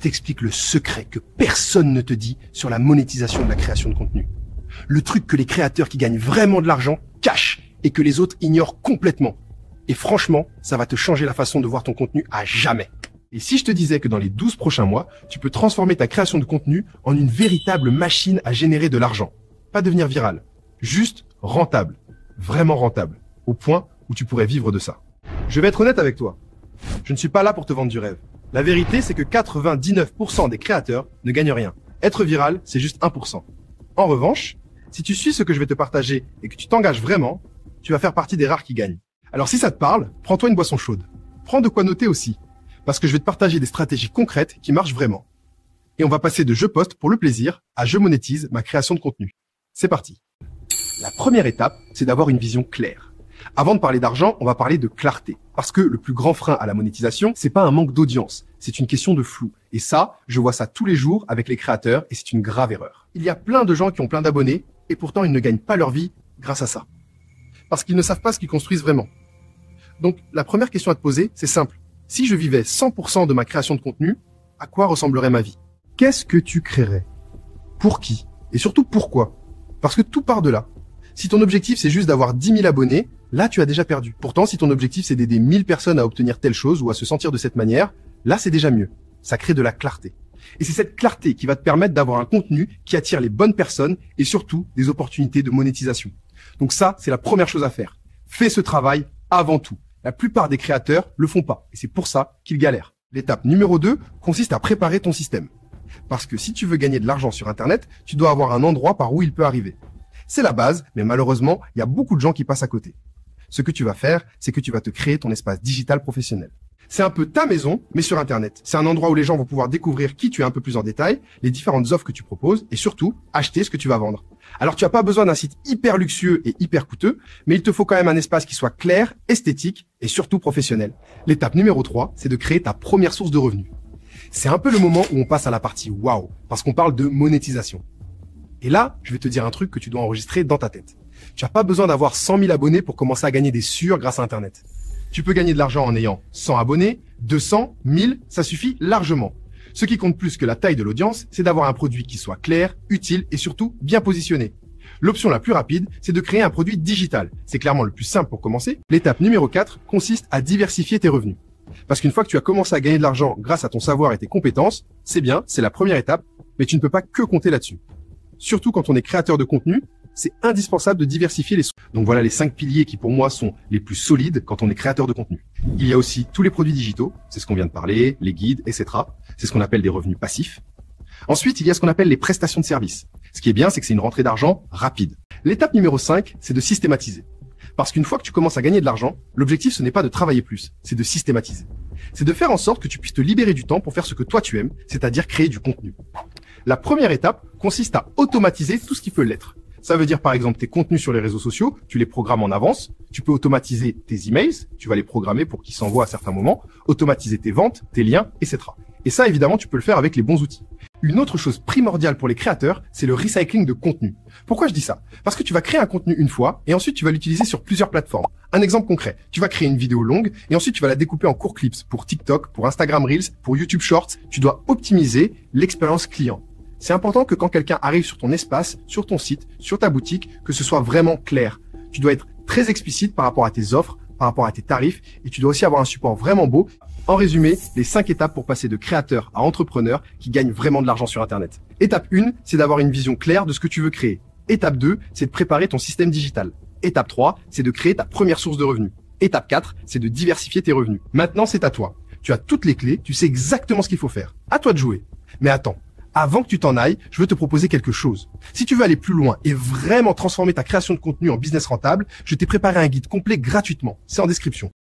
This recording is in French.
t'explique le secret que personne ne te dit sur la monétisation de la création de contenu. Le truc que les créateurs qui gagnent vraiment de l'argent cachent et que les autres ignorent complètement. Et franchement, ça va te changer la façon de voir ton contenu à jamais. Et si je te disais que dans les 12 prochains mois, tu peux transformer ta création de contenu en une véritable machine à générer de l'argent. Pas devenir viral, juste rentable, vraiment rentable, au point où tu pourrais vivre de ça. Je vais être honnête avec toi. Je ne suis pas là pour te vendre du rêve. La vérité, c'est que 99% des créateurs ne gagnent rien. Être viral, c'est juste 1%. En revanche, si tu suis ce que je vais te partager et que tu t'engages vraiment, tu vas faire partie des rares qui gagnent. Alors si ça te parle, prends-toi une boisson chaude. Prends de quoi noter aussi, parce que je vais te partager des stratégies concrètes qui marchent vraiment. Et on va passer de je poste pour le plaisir à je monétise ma création de contenu. C'est parti. La première étape, c'est d'avoir une vision claire. Avant de parler d'argent, on va parler de clarté. Parce que le plus grand frein à la monétisation, c'est pas un manque d'audience, c'est une question de flou. Et ça, je vois ça tous les jours avec les créateurs et c'est une grave erreur. Il y a plein de gens qui ont plein d'abonnés et pourtant ils ne gagnent pas leur vie grâce à ça. Parce qu'ils ne savent pas ce qu'ils construisent vraiment. Donc, la première question à te poser, c'est simple. Si je vivais 100% de ma création de contenu, à quoi ressemblerait ma vie? Qu'est-ce que tu créerais? Pour qui? Et surtout pourquoi? Parce que tout part de là. Si ton objectif c'est juste d'avoir 10 000 abonnés, là tu as déjà perdu. Pourtant, si ton objectif c'est d'aider 1000 personnes à obtenir telle chose ou à se sentir de cette manière, là c'est déjà mieux. Ça crée de la clarté. Et c'est cette clarté qui va te permettre d'avoir un contenu qui attire les bonnes personnes et surtout des opportunités de monétisation. Donc ça, c'est la première chose à faire. Fais ce travail avant tout. La plupart des créateurs le font pas et c'est pour ça qu'ils galèrent. L'étape numéro 2 consiste à préparer ton système. Parce que si tu veux gagner de l'argent sur Internet, tu dois avoir un endroit par où il peut arriver. C'est la base, mais malheureusement, il y a beaucoup de gens qui passent à côté. Ce que tu vas faire, c'est que tu vas te créer ton espace digital professionnel. C'est un peu ta maison, mais sur Internet. C'est un endroit où les gens vont pouvoir découvrir qui tu es un peu plus en détail, les différentes offres que tu proposes et surtout, acheter ce que tu vas vendre. Alors tu n'as pas besoin d'un site hyper luxueux et hyper coûteux, mais il te faut quand même un espace qui soit clair, esthétique et surtout professionnel. L'étape numéro 3, c'est de créer ta première source de revenus. C'est un peu le moment où on passe à la partie waouh, parce qu'on parle de monétisation. Et là, je vais te dire un truc que tu dois enregistrer dans ta tête. Tu n'as pas besoin d'avoir 100 000 abonnés pour commencer à gagner des sueurs grâce à Internet. Tu peux gagner de l'argent en ayant 100 abonnés, 200, 1000, ça suffit largement. Ce qui compte plus que la taille de l'audience, c'est d'avoir un produit qui soit clair, utile et surtout bien positionné. L'option la plus rapide, c'est de créer un produit digital. C'est clairement le plus simple pour commencer. L'étape numéro 4 consiste à diversifier tes revenus. Parce qu'une fois que tu as commencé à gagner de l'argent grâce à ton savoir et tes compétences, c'est bien, c'est la première étape, mais tu ne peux pas que compter là-dessus. Surtout quand on est créateur de contenu, c'est indispensable de diversifier les sources. Donc voilà les 5 piliers qui pour moi sont les plus solides quand on est créateur de contenu. Il y a aussi tous les produits digitaux, c'est ce qu'on vient de parler, les guides, etc. C'est ce qu'on appelle des revenus passifs. Ensuite, il y a ce qu'on appelle les prestations de services. Ce qui est bien, c'est que c'est une rentrée d'argent rapide. L'étape numéro 5, c'est de systématiser. Parce qu'une fois que tu commences à gagner de l'argent, l'objectif ce n'est pas de travailler plus, c'est de systématiser. C'est de faire en sorte que tu puisses te libérer du temps pour faire ce que toi tu aimes, c'est-à-dire créer du contenu. La première étape consiste à automatiser tout ce qui peut l'être. Ça veut dire par exemple tes contenus sur les réseaux sociaux, tu les programmes en avance, tu peux automatiser tes emails, tu vas les programmer pour qu'ils s'envoient à certains moments, automatiser tes ventes, tes liens, etc. Et ça évidemment tu peux le faire avec les bons outils. Une autre chose primordiale pour les créateurs, c'est le recycling de contenu. Pourquoi je dis ça? Parce que tu vas créer un contenu une fois et ensuite tu vas l'utiliser sur plusieurs plateformes. Un exemple concret, tu vas créer une vidéo longue et ensuite tu vas la découper en courts clips pour TikTok, pour Instagram Reels, pour YouTube Shorts. Tu dois optimiser l'expérience client. C'est important que quand quelqu'un arrive sur ton espace, sur ton site, sur ta boutique, que ce soit vraiment clair. Tu dois être très explicite par rapport à tes offres, par rapport à tes tarifs et tu dois aussi avoir un support vraiment beau. En résumé, les 5 étapes pour passer de créateur à entrepreneur qui gagne vraiment de l'argent sur Internet. Étape 1, c'est d'avoir une vision claire de ce que tu veux créer. Étape 2, c'est de préparer ton système digital. Étape 3, c'est de créer ta première source de revenus. Étape 4, c'est de diversifier tes revenus. Maintenant, c'est à toi. Tu as toutes les clés, tu sais exactement ce qu'il faut faire. À toi de jouer. Mais attends. Avant que tu t'en ailles, je veux te proposer quelque chose. Si tu veux aller plus loin et vraiment transformer ta création de contenu en business rentable, je t'ai préparé un guide complet gratuitement. C'est en description.